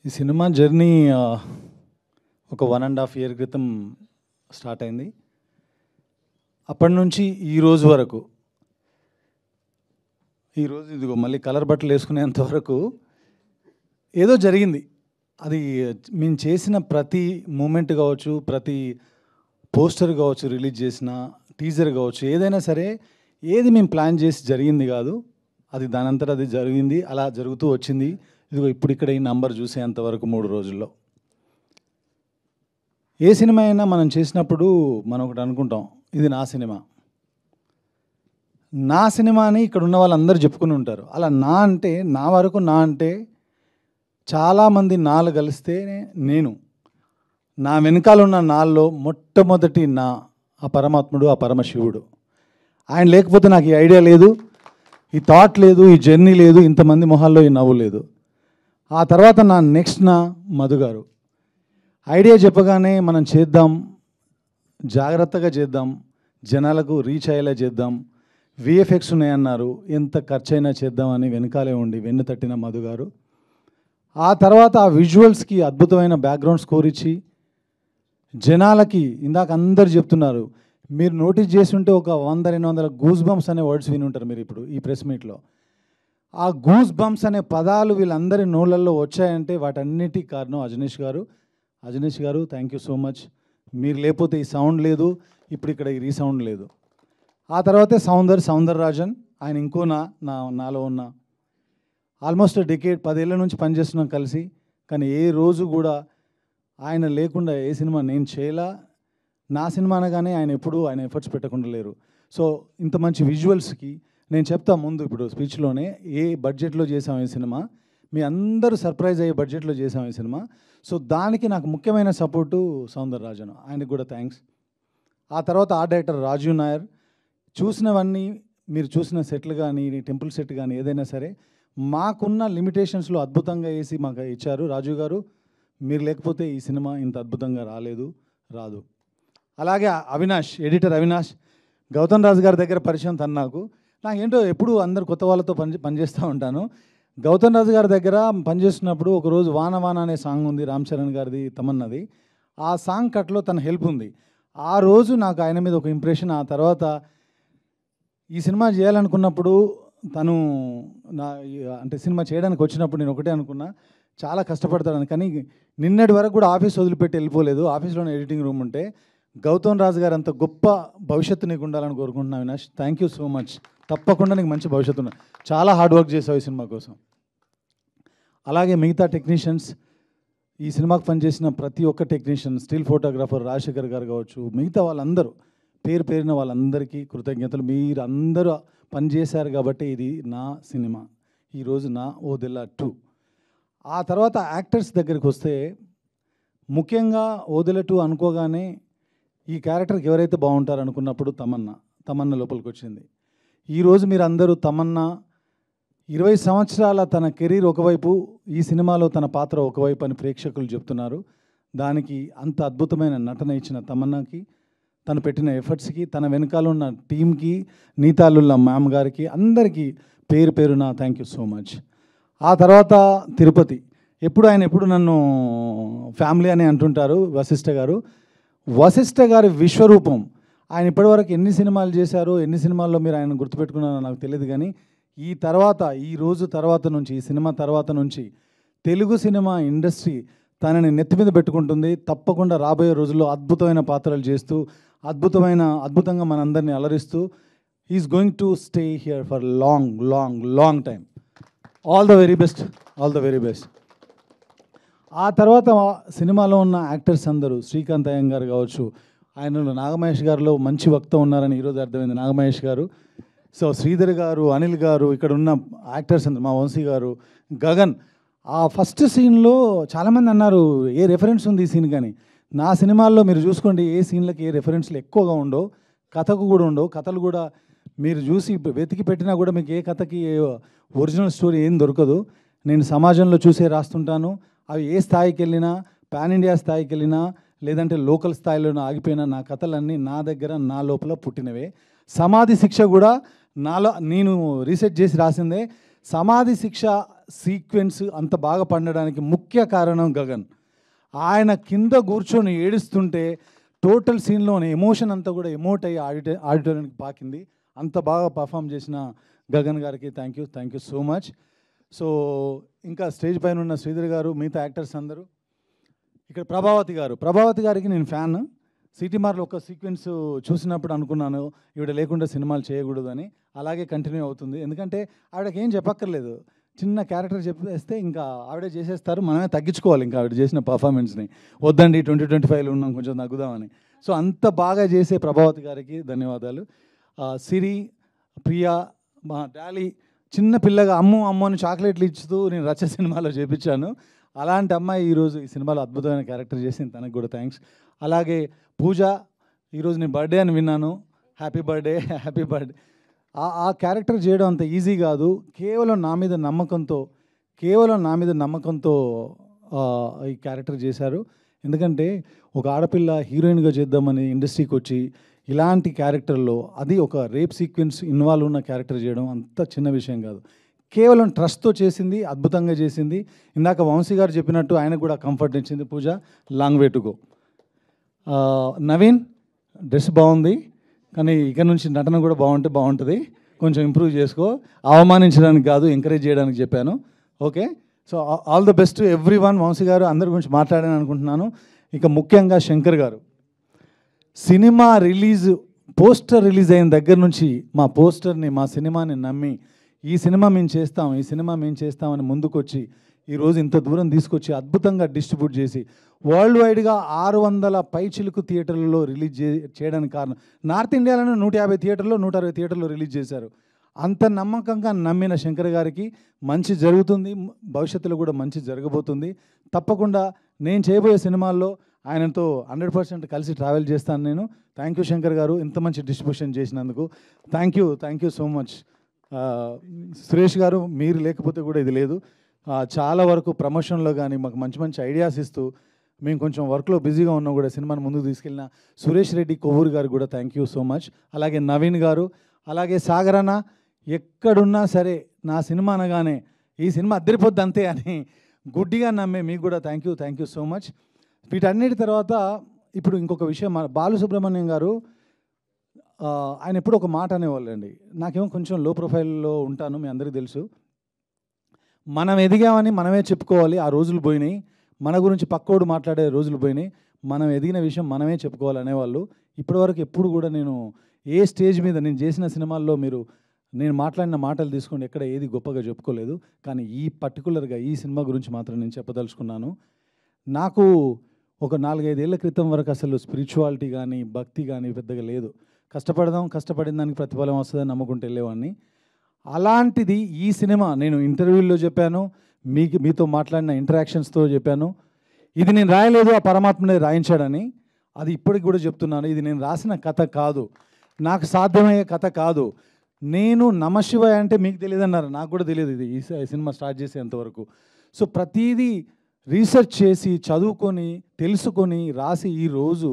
ఈ cinema journey ఒక 1.5 year క్రితం స్టార్ట్ అయింది. అప్పటి నుంచి ఈ రోజు వరకు, ఈరోజు ఇదిగో మళ్ళీ కలర్ బట్టలు వేసుకునేంత వరకు ఏదో జరిగింది. అది మేము చేసిన ప్రతి మూమెంట్ కావచ్చు, ప్రతి పోస్టర్ కావచ్చు, రిలీజ్ చేసిన టీజర్ కావచ్చు, ఏదైనా సరే ఏది మేము ప్లాన్ చేసి జరిగింది కాదు. అది దానంతట అది జరిగింది, అలా జరుగుతూ వచ్చింది. ఇదిగో ఇప్పుడు ఇక్కడ ఈ నంబర్ చూసేంతవరకు 3 రోజుల్లో. ఏ సినిమా అయినా మనం చేసినప్పుడు మనం ఒకటి అనుకుంటాం, ఇది నా సినిమా. నా సినిమా అని ఇక్కడ ఉన్న వాళ్ళందరూ చెప్పుకుని ఉంటారు. అలా నా అంటే, నా వరకు నా అంటే చాలామంది నాలు కలిస్తే నేను, నా వెనకాల ఉన్న నాల్లో మొట్టమొదటి నా ఆ పరమాత్ముడు, ఆ పరమశివుడు. ఆయన లేకపోతే నాకు ఈ ఐడియా లేదు, ఈ థాట్ లేదు, ఈ జర్నీ లేదు, ఇంతమంది మొహాల్లో ఈ నవ్వు లేదు. ఆ తర్వాత నా నెక్స్ట్ నా మధు గారు. ఐడియా చెప్పగానే మనం చేద్దాం, జాగ్రత్తగా చేద్దాం, జనాలకు రీచ్ అయ్యేలా చేద్దాం, విఎఫ్ఎక్స్ ఉన్నాయన్నారు, ఎంత ఖర్చైనా చేద్దామని వెనకాలే ఉండి వెన్ను తట్టిన మధు గారు. ఆ తర్వాత ఆ విజువల్స్కి అద్భుతమైన బ్యాక్గ్రౌండ్ స్కోర్ ఇచ్చి జనాలకి, ఇందాక అందరు చెప్తున్నారు, మీరు నోటీస్ చేసి ఉంటే ఒక 100-200 గూస్ బంప్స్ అనే వర్డ్స్ విని ఉంటారు మీరు ఇప్పుడు ఈ ప్రెస్ మీట్లో. ఆ గూస్ బంప్స్ అనే పదాలు వీళ్ళందరి నోళ్ళల్లో వచ్చాయంటే వాటన్నిటికీ కారణం అజనీష్ గారు. అజనీష్ గారు, థ్యాంక్ యూ సో మచ్. మీరు లేకపోతే ఈ సౌండ్ లేదు, ఇప్పుడు ఇక్కడ ఈ రీసౌండ్ లేదు. ఆ తర్వాతే సౌందర్ రాజన్, ఆయన ఇంకో నాలో ఉన్న ఆల్మోస్ట్ డెకేడ్ 10 ఏళ్ళ నుంచి పనిచేస్తున్నాం కలిసి. కానీ ఏ రోజు కూడా ఆయన లేకుండా ఏ సినిమా నేను చేయలా. నా సినిమా అనగానే ఆయన ఎప్పుడూ ఆయన ఎఫర్ట్స్ పెట్టకుండా లేరు. సో ఇంత మంచి విజువల్స్కి నేను చెప్తా ముందు ఇప్పుడు స్పీచ్లోనే, ఏ బడ్జెట్లో చేసాం ఈ సినిమా, మీ అందరూ సర్ప్రైజ్ అయ్యే బడ్జెట్లో చేసాం ఈ సినిమా. సో దానికి నాకు ముఖ్యమైన సపోర్టు సౌందర్ రాజన్, ఆయనకు కూడా థ్యాంక్స్. ఆ తర్వాత ఆర్ట్ డైరెక్టర్ రాజీవ్ నాయర్. చూసినవన్నీ మీరు చూసిన సెట్లు కానీ, టెంపుల్ సెట్ కానీ ఏదైనా సరే మాకున్న లిమిటేషన్స్లో అద్భుతంగా వేసి మాకు ఇచ్చారు రాజీవ్ గారు. మీరు లేకపోతే ఈ సినిమా ఇంత అద్భుతంగా రాదు. అలాగే అవినాష్, ఎడిటర్ అవినాష్, గౌతమ్ రాజు గారి దగ్గర పరిచయం తను నాకేంటో ఎప్పుడు అందరు కొత్త వాళ్ళతో పనిచేస్తూ ఉంటాను. గౌతమ్ రాజు గారి దగ్గర పనిచేస్తున్నప్పుడు ఒకరోజు వాన వాన అనే సాంగ్ ఉంది, రామ్ చరణ్ గారిది, తమన్నది. ఆ సాంగ్ కట్లో తన హెల్ప్ ఉంది. ఆ రోజు నాకు ఆయన మీద ఒక ఇంప్రెషన్. ఆ తర్వాత ఈ సినిమా చేయాలనుకున్నప్పుడు తను అంటే సినిమా చేయడానికి వచ్చినప్పుడు నేను ఒకటే అనుకున్నా, చాలా కష్టపడతాడని. కానీ నిన్నటి వరకు కూడా ఆఫీస్ వదిలిపెట్టి వెళ్ళిపోలేదు. ఆఫీస్లోనే ఎడిటింగ్ రూమ్ ఉంటే. గౌతమ్ రాజు గారు అంత గొప్ప భవిష్యత్తు నీకు ఉండాలని కోరుకుంటున్నాను Avinash. Thank you so much. తప్పకుండా నీకు మంచి భవిష్యత్తు ఉంది. చాలా హార్డ్ వర్క్ చేసావు ఈ సినిమా కోసం. అలాగే మిగతా టెక్నీషియన్స్, ఈ సినిమాకి పనిచేసిన ప్రతి ఒక్క టెక్నీషియన్, స్టిల్ ఫోటోగ్రాఫర్ రాజశేఖర్ గారు కావచ్చు, మిగతా వాళ్ళందరూ పేరున వాళ్ళందరికీ కృతజ్ఞతలు. మీరు అందరూ పనిచేశారు కాబట్టి ఇది నా సినిమా, ఈరోజు నా ఓదెలా 2. ఆ తర్వాత యాక్టర్స్ దగ్గరికి వస్తే, ముఖ్యంగా ఓదెలా 2 అనుకోగానే ఈ క్యారెక్టర్కి ఎవరైతే బాగుంటారు అనుకున్నప్పుడు తమన్నా లోపలికి వచ్చింది. ఈరోజు మీరు అందరూ తమన్నా 20 సంవత్సరాల తన కెరీర్ ఒకవైపు, ఈ సినిమాలో తన పాత్ర ఒకవైపు అని ప్రేక్షకులు చెప్తున్నారు. దానికి అంత అద్భుతమైన నటన ఇచ్చిన తమన్నాకి, తను పెట్టిన ఎఫర్ట్స్కి, తన వెనకాల ఉన్న టీంకి, నీతాలుల్లా మ్యామ్ గారికి, అందరికీ పేరున థ్యాంక్ యూ సో మచ్. ఆ తర్వాత తిరుపతి. ఎప్పుడు నన్ను ఫ్యామిలీ అని అంటుంటారు వశిష్ఠ గారి విశ్వరూపం. ఆయన ఇప్పటివరకు ఎన్ని సినిమాలు చేశారో, ఎన్ని సినిమాల్లో మీరు ఆయన గుర్తుపెట్టుకున్నారో నాకు తెలియదు. కానీ ఈ సినిమా తర్వాత నుంచి తెలుగు సినిమా ఇండస్ట్రీ తనని నెత్తి మీద పెట్టుకుంటుంది. తప్పకుండా రాబోయే రోజుల్లో అద్భుతమైన పాత్రలు చేస్తూ, అద్భుతంగా మనందరినీ అలరిస్తూ, he's going to stay here for long time. All the very best. ఆ తర్వాత సినిమాలో ఉన్న యాక్టర్స్ అందరూ, శ్రీకాంత్ అయ్యం గారు కావచ్చు, ఆయన నాగమహేష్ గారిలో మంచి వక్త ఉన్నారని ఈరోజు అర్థమైంది, నాగమహేష్ గారు. సో శ్రీధర్ గారు, అనిల్ గారు, ఇక్కడ ఉన్న యాక్టర్స్ అందరూ, మా వంశీ గారు, గగన్. ఆ ఫస్ట్ సీన్లో చాలామంది అన్నారు ఏ రెఫరెన్స్ ఉంది ఈ సీన్, కానీ నా సినిమాల్లో మీరు చూసుకోండి ఏ సీన్లకి ఏ రెఫరెన్స్లు ఎక్కువగా ఉండవు, కథకు కూడా ఉండవు. కథలు కూడా మీరు చూసి వెతికి పెట్టినా కూడా మీకు ఏ కథకి ఒరిజినల్ స్టోరీ ఏం దొరకదు. నేను సమాజంలో చూసే రాస్తుంటాను. అవి ఏ స్థాయికి వెళ్ళినా, పాన్ ఇండియా స్థాయికి వెళ్ళినా, లేదంటే లోకల్ స్థాయిలో ఆగిపోయిన నా కథలన్నీ నా దగ్గర, నా లోపల పుట్టినవే. సమాధి శిక్ష కూడా నేను రీసెర్చ్ చేసి రాసిందే. సమాధి శిక్ష సీక్వెన్స్ అంత బాగా పండడానికి ముఖ్య కారణం గగన్. ఆయన కింద కూర్చొని ఏడుస్తుంటే టోటల్ సీన్లోని ఎమోషన్ అంతా కూడా ఎమోట్ అయ్యి ఆడిటోరియంకి పాకింది. అంత బాగా పర్ఫామ్ చేసిన గగన్ గారికి thank you so much. So ఇంకా స్టేజ్ పైన ఉన్న శ్రీధర్ గారు, మిగతా యాక్టర్స్ అందరూ. ఇక్కడ ప్రభావతి గారికి నేను ఫ్యాన్. సిటీమార్లో ఒక సీక్వెన్స్ చూసినప్పుడు అనుకున్నాను ఈవిడ లేకుండా సినిమాలు చేయకూడదు అని. అలాగే కంటిన్యూ అవుతుంది. ఎందుకంటే ఆవిడకి ఏం చెప్పక్కర్లేదు, చిన్న క్యారెక్టర్ చెప్పేస్తే ఇంకా ఆవిడే చేసేస్తారు. మనమే తగ్గించుకోవాలి ఇంకా ఆవిడ చేసిన పర్ఫార్మెన్స్ని. వద్దండి 2025లో ఉన్నాం, కొంచెం తగ్గుదామని. సో అంత బాగా చేసే ప్రభావతి గారికి ధన్యవాదాలు. సిరి, ప్రియా, మా డాలీ చిన్న పిల్లగా అమ్ము అని చాక్లెట్లు ఇచ్చుతూ నేను రచ్చ సినిమాలో చేపించాను. అలాంటి అమ్మాయి ఈరోజు ఈ సినిమాలో అద్భుతమైన క్యారెక్టర్ చేసింది, తనకు కూడా థ్యాంక్స్. అలాగే పూజ, ఈరోజు నేను బర్త్డే అని విన్నాను, హ్యాపీ బర్త్డే. ఆ క్యారెక్టర్ చేయడం అంత ఈజీ కాదు. కేవలం నా మీద నమ్మకంతో ఈ క్యారెక్టర్ చేశారు. ఎందుకంటే ఒక ఆడపిల్ల హీరోయిన్గా చేద్దామని ఇండస్ట్రీకి వచ్చి ఇలాంటి క్యారెక్టర్లో, అది ఒక రేప్ సీక్వెన్స్ ఇన్వాల్వ్ ఉన్న క్యారెక్టర్ చేయడం అంత చిన్న విషయం కాదు. కేవలం ట్రస్ట్తో చేసింది, అద్భుతంగా చేసింది. ఇందాక వంశీ గారు చెప్పినట్టు ఆయనకు కూడా కంఫర్ట్ ఇచ్చింది Pooja. Long way to go. Naveen, dress బాగుంది, కానీ ఇక నుంచి నటన కూడా బాగుంటుంది. కొంచెం ఇంప్రూవ్ చేసుకో. అవమానించడానికి కాదు, ఎంకరేజ్ చేయడానికి చెప్పాను. Okay, so all the best to everyone. Vamsi గారు అందరి గురించి మాట్లాడాను అనుకుంటున్నాను. ఇక ముఖ్యంగా శంకర్ గారు, సినిమా పోస్టర్ రిలీజ్ అయిన దగ్గర నుంచి మా సినిమాని నమ్మి ఈ సినిమా మేము చేస్తామని ముందుకొచ్చి ఈరోజు ఇంత దూరం తీసుకొచ్చి అద్భుతంగా డిస్ట్రిబ్యూట్ చేసి వరల్డ్ వైడ్గా 600 పైచిలుకు థియేటర్లలో రిలీజ్ చేయడానికి కారణం, నార్త్ ఇండియాలోనే 150 థియేటర్లో 160 థియేటర్లో రిలీజ్ చేశారు. అంత నమ్మకంగా నమ్మిన శంకర్ గారికి మంచి జరుగుతుంది, భవిష్యత్తులో కూడా మంచి జరగబోతుంది. తప్పకుండా నేను చేయబోయే సినిమాల్లో ఆయనతో 100% కలిసి ట్రావెల్ చేస్తాను నేను. థ్యాంక్ యూ శంకర్ గారు, ఇంత మంచి డిస్ట్రిబ్యూషన్ చేసినందుకు thank you so much. Suresh గారు, మీరు లేకపోతే కూడా ఇది లేదు. చాలా వరకు ప్రమోషన్లో కానీ మాకు మంచి ఐడియాస్ ఇస్తూ, మేము కొంచెం వర్క్లో బిజీగా ఉన్నా కూడా సినిమాని ముందుకు తీసుకెళ్ళిన సురేష్ రెడ్డి కొవ్వూరు గారు కూడా థ్యాంక్ యూ సో మచ్. అలాగే నవీన్ గారు, అలాగే సాగర్ అన్న, ఎక్కడున్నా సరే నా సినిమా అనగానే ఈ సినిమా అద్దరిపోద్ది అంతే అని గుడ్డిగా నమ్మే మీకు కూడా థ్యాంక్ యూ సో మచ్. వీటన్నిటి తర్వాత ఇప్పుడు ఇంకొక విషయం, బాలసుబ్రహ్మణ్యం గారు ఆయన ఎప్పుడు ఒక మాట అనేవాళ్ళండి. నాకేమో కొంచెం లో ప్రొఫైల్లో ఉంటాను, మీ అందరికీ తెలుసు. మనం ఎదిగామని మనమే చెప్పుకోవాలి, ఆ రోజులు పోయినాయి. మన గురించి పక్కోడు మాట్లాడే రోజులు పోయినాయి. మనం ఎదిగిన విషయం మనమే చెప్పుకోవాలి అనేవాళ్ళు. ఇప్పటివరకు ఎప్పుడు కూడా నేను ఏ స్టేజ్ మీద నేను చేసిన సినిమాల్లో నేను మాట్లాడిన మాటలు తీసుకోండి, ఎక్కడ ఏది గొప్పగా చెప్పుకోలేదు. కానీ పర్టికులర్గా ఈ సినిమా గురించి మాత్రం నేను చెప్పదలుచుకున్నాను. నాకు ఒక 4-5 ఏళ్ల క్రితం వరకు అసలు స్పిరిచువాలిటీ కానీ భక్తి కానీ పెద్దగా లేదు. కష్టపడిన దానికి ప్రతిఫలం వస్తుందని నమ్ముకుంటూ వెళ్ళేవాడిని. అలాంటిది ఈ సినిమా, నేను ఇంటర్వ్యూల్లో చెప్పాను, మీతో మాట్లాడిన ఇంటరాక్షన్స్తో చెప్పాను, ఇది నేను రాయలేదు, ఆ పరమాత్మనే రాయించాడని. అది ఇప్పటికి కూడా చెప్తున్నాను. ఇది నేను రాసిన కథ కాదు, నాకు సాధ్యమయ్యే కథ కాదు. నేను నమశివాయ అంటే మీకు తెలియదు అన్నారు, నాకు కూడా తెలియదు ఇది ఈ సినిమా స్టార్ట్ చేసేంతవరకు. సో ప్రతిదీ రీసెర్చ్ చేసి చదువుకొని తెలుసుకొని రాసి ఈరోజు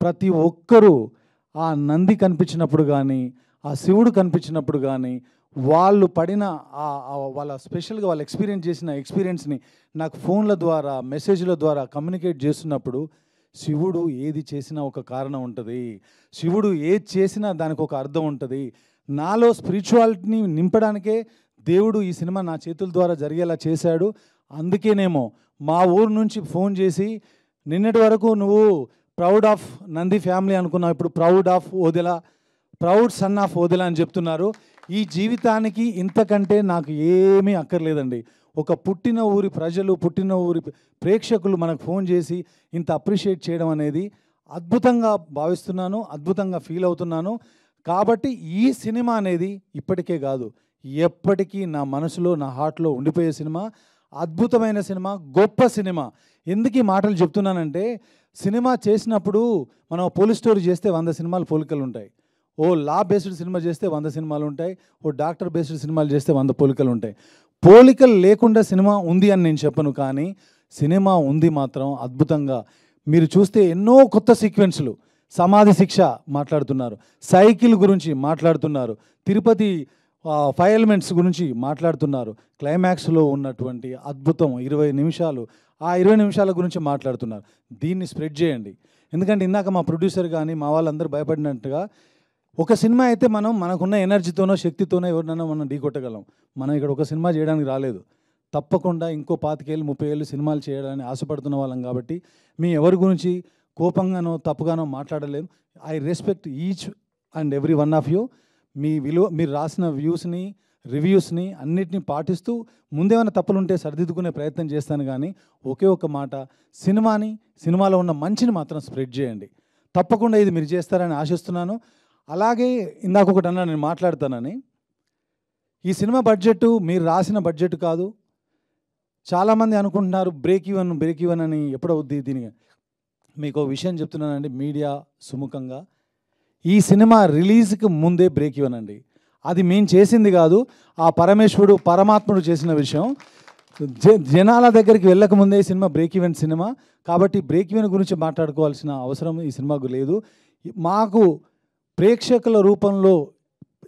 ప్రతి ఒక్కరూ ఆ నంది కనిపించినప్పుడు కానీ, ఆ శివుడు కనిపించినప్పుడు కానీ, వాళ్ళు పడిన వాళ్ళ స్పెషల్గా వాళ్ళు ఎక్స్పీరియన్స్ చేసిన ఎక్స్పీరియన్స్ని నాకు ఫోన్ల ద్వారా మెసేజ్ల ద్వారా కమ్యూనికేట్ చేస్తున్నప్పుడు, శివుడు ఏది చేసినా ఒక కారణం ఉంటుంది, శివుడు ఏది చేసినా దానికి ఒక అర్థం ఉంటుంది. నాలో స్పిరిచువాలిటీని నింపడానికే దేవుడు ఈ సినిమా నా చేతుల ద్వారా జరిగేలా చేశాడు. అందుకేనేమో మా ఊరు నుంచి ఫోన్ చేసి, నిన్నటి వరకు నువ్వు ప్రౌడ్ ఆఫ్ నంది ఫ్యామిలీ అనుకున్నావు, ఇప్పుడు ప్రౌడ్ సన్ ఆఫ్ ఓదెలా అని చెప్తున్నారు. ఈ జీవితానికి ఇంతకంటే నాకు ఏమీ అక్కర్లేదండి. ఒక పుట్టిన ఊరి ప్రజలు, పుట్టిన ఊరి ప్రేక్షకులు మనకు ఫోన్ చేసి ఇంత అప్రిషియేట్ చేయడం అనేది అద్భుతంగా భావిస్తున్నాను, అద్భుతంగా ఫీల్ అవుతున్నాను. కాబట్టి ఈ సినిమా అనేది ఇప్పటికే కాదు, ఎప్పటికీ నా మనసులో, నా హార్ట్లో ఉండిపోయే సినిమా, అద్భుతమైన సినిమా, గొప్ప సినిమా. ఎందుకు ఈ మాటలు చెప్తున్నానంటే, సినిమా చేసినప్పుడు మనం పోలీస్ స్టోరీ చేస్తే 100 సినిమాలు పోలికలు ఉంటాయి, ఓ లా బేస్డ్ సినిమా చేస్తే 100 సినిమాలు ఉంటాయి, ఓ డాక్టర్ బేస్డ్ సినిమాలు చేస్తే 100 పోలికలు ఉంటాయి. పోలికలు లేకుండా సినిమా ఉంది అని నేను చెప్పను, కానీ సినిమా ఉంది మాత్రం అద్భుతంగా. మీరు చూస్తే ఎన్నో కొత్త సీక్వెన్స్లు, సమాధి శిక్ష మాట్లాడుతున్నారు, సైకిల్ గురించి మాట్లాడుతున్నారు, తిరుపతి ఫైవ్ ఎలిమెంట్స్ గురించి మాట్లాడుతున్నారు. క్లైమాక్స్లో ఉన్నటువంటి అద్భుతం 20 నిమిషాలు, ఆ 20 నిమిషాల గురించి మాట్లాడుతున్నారు. దీన్ని స్ప్రెడ్ చేయండి. ఎందుకంటే ఇందాక మా ప్రొడ్యూసర్ కానీ మా వాళ్ళందరూ భయపడినట్టుగా, ఒక సినిమా అయితే మనకున్న ఎనర్జీతోనో శక్తితోనో ఎవరినైనా మనం ఢీకొట్టగలం. మనం ఇక్కడ ఒక సినిమా చేయడానికి రాలేదు. తప్పకుండా ఇంకో 25 ఏళ్ళు 30 ఏళ్ళు సినిమాలు చేయాలని ఆశపడుతున్న వాళ్ళం కాబట్టి మీ ఎవరి గురించి కోపంగానో తప్పుగానో మాట్లాడలేము. I respect each and every one of you. మీ విలువ, మీరు రాసిన వ్యూస్ని, రివ్యూస్ని అన్నిటినీ పాటిస్తూ ముందేమైనా తప్పులుంటే సరిదిద్దుకునే ప్రయత్నం చేస్తాను. కానీ ఒకే ఒక మాట, సినిమాలో ఉన్న మంచిని మాత్రం స్ప్రెడ్ చేయండి. తప్పకుండా ఇది మీరు చేస్తారని ఆశిస్తున్నాను. అలాగే ఇందాక ఒకటి అన్నా, నేను మాట్లాడతానని, ఈ సినిమా బడ్జెట్ మీరు రాసిన బడ్జెట్ కాదు. చాలామంది అనుకుంటున్నారు బ్రేక్ ఈవెన్ అని ఎప్పుడవుద్ది. దీనికి మీకు ఒక విషయం చెప్తున్నానండి మీడియా సుముఖంగా, ఈ సినిమా రిలీజ్కి ముందే బ్రేక్ ఈవెన్ అండి. అది మేము చేసింది కాదు, ఆ పరమాత్ముడు చేసిన విషయం. జనాల దగ్గరికి వెళ్ళకముందే ఈ సినిమా బ్రేక్ ఈవెన్ సినిమా. కాబట్టి బ్రేక్ ఈవెన్ గురించి మాట్లాడుకోవాల్సిన అవసరం ఈ సినిమాకు లేదు. మాకు ప్రేక్షకుల రూపంలో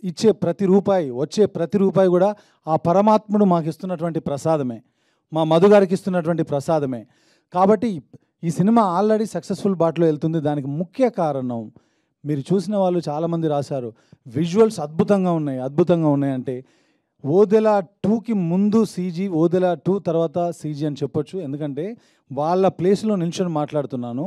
ఇచ్చే ప్రతి రూపాయి, వచ్చే ప్రతి రూపాయి కూడా ఆ పరమాత్ముడు మాకు ఇస్తున్నటువంటి ప్రసాదమే, మా మధు గారికి ఇస్తున్నటువంటి ప్రసాదమే. కాబట్టి ఈ సినిమా ఆల్రెడీ సక్సెస్ఫుల్ బాటలో వెళ్తుంది. దానికి ముఖ్య కారణం, మీరు చూసిన వాళ్ళు చాలామంది రాశారు, విజువల్స్ అద్భుతంగా ఉన్నాయి అంటే ఓదెల 2కి ముందు సీజీ, ఓదెల 2 తర్వాత సీజీ అని చెప్పొచ్చు. ఎందుకంటే వాళ్ళ ప్లేస్లో నిల్చొని మాట్లాడుతున్నాను.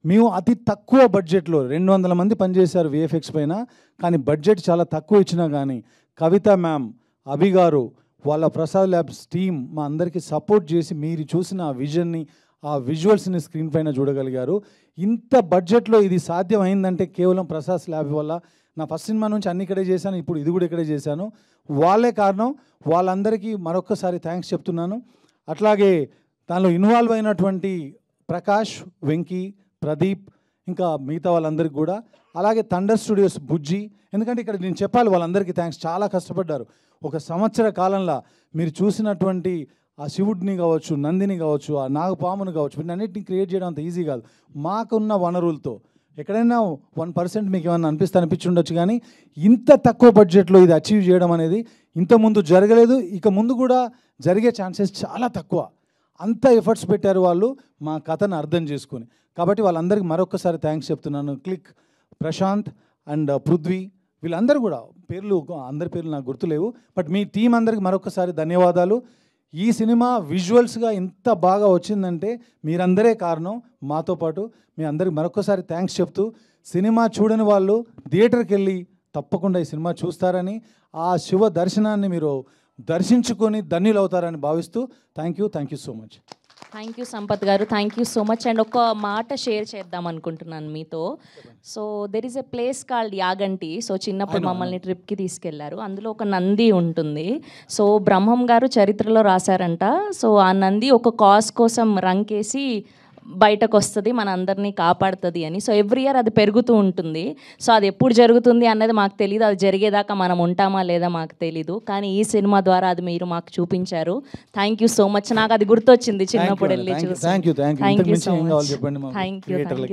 మేము అతి తక్కువ బడ్జెట్లో 200 మంది పనిచేశారు విఎఫ్ఎక్స్ పైన. కానీ బడ్జెట్ చాలా తక్కువ ఇచ్చినా కానీ కవిత మ్యామ్, అభి గారు, వాళ్ళ ప్రసాద్ ల్యాబ్స్ టీమ్ మా అందరికీ సపోర్ట్ చేసి మీరు చూసిన ఆ విజన్ని, ఆ విజువల్స్ని స్క్రీన్ పైన చూడగలిగారు. ఇంత బడ్జెట్లో ఇది సాధ్యం అయిందంటే కేవలం ప్రసాద్ ల్యాబ్ వల్ల. నా ఫస్ట్ సినిమా నుంచి అన్ని ఇక్కడే చేశాను, ఇప్పుడు ఇది కూడా ఇక్కడే చేశాను. వాళ్ళే కారణం. వాళ్ళందరికీ మరొక్కసారి థ్యాంక్స్ చెప్తున్నాను. అట్లాగే దానిలో ఇన్వాల్వ్ అయినటువంటి ప్రకాష్, వెంకీ, ప్రదీప్, ఇంకా మిగతా వాళ్ళందరికీ కూడా, అలాగే థండర్ స్టూడియోస్ బుజ్జి. ఎందుకంటే ఇక్కడ నేను చెప్పాలి వాళ్ళందరికీ థ్యాంక్స్, చాలా కష్టపడ్డారు. 1 సంవత్సర కాలంలో మీరు చూసినటువంటి ఆ శివుడిని కావచ్చు, నందిని కావచ్చు, ఆ నాగపామును కావచ్చు, వీటన్నిటిని క్రియేట్ చేయడం అంత ఈజీ కాదు. మాకున్న వనరులతో ఎక్కడైనా 1% మీకు ఏమన్నా అనిపించి ఉండొచ్చు, కానీ ఇంత తక్కువ బడ్జెట్లో ఇది అచీవ్ చేయడం అనేది ఇంతకుముందు జరగలేదు, ఇక ముందు కూడా జరిగే ఛాన్సెస్ చాలా తక్కువ. అంత ఎఫర్ట్స్ పెట్టారు వాళ్ళు మా కథను అర్థం చేసుకొని. కాబట్టి వాళ్ళందరికీ మరొకసారి థ్యాంక్స్ చెప్తున్నాను. క్లిక్, ప్రశాంత్ అండ్ పృథ్వీ, వీళ్ళందరూ కూడా అందరి పేర్లు నాకు గుర్తులేవు, బట్ మీ టీం అందరికి మరొకసారి ధన్యవాదాలు. ఈ సినిమా విజువల్స్గా ఇంత బాగా వచ్చిందంటే మీరందరే కారణం. మాతో పాటు మీ అందరికి మరొకసారి థ్యాంక్స్ చెప్తూ, సినిమా చూడని వాళ్ళు థియేటర్కి వెళ్ళి తప్పకుండా ఈ సినిమా చూస్తారని, ఆ శివ దర్శనాన్ని మీరు దర్శించుకొని ధన్యులు అవుతారని భావిస్తూ thank you so much. Thank you Sampath గారు, thank you so much. And ఒక మాట షేర్ చేద్దాం అనుకుంటున్నాను మీతో. So there is a place called Yaganti. సో చిన్నప్పుడు మమ్మల్ని ట్రిప్కి తీసుకెళ్లారు. అందులో ఒక నంది ఉంటుంది. సో బ్రహ్మం గారు చరిత్రలో రాశారంట. సో ఆ నంది ఒక కాజ్ కోసం రంకేసి బయటకు వస్తుంది, మన అందరినీ కాపాడుతుంది అని. సో ఎవ్రీ ఇయర్ అది పెరుగుతూ ఉంటుంది. సో అది ఎప్పుడు జరుగుతుంది అన్నది మాకు తెలియదు, అది జరిగేదాకా మనం ఉంటామా లేదా మాకు తెలీదు. కానీ ఈ సినిమా ద్వారా అది మీరు మాకు చూపించారు. Thank you so much. నాకు అది గుర్తొచ్చింది చిన్నప్పుడు వెళ్ళి చూసి. Thank you so much.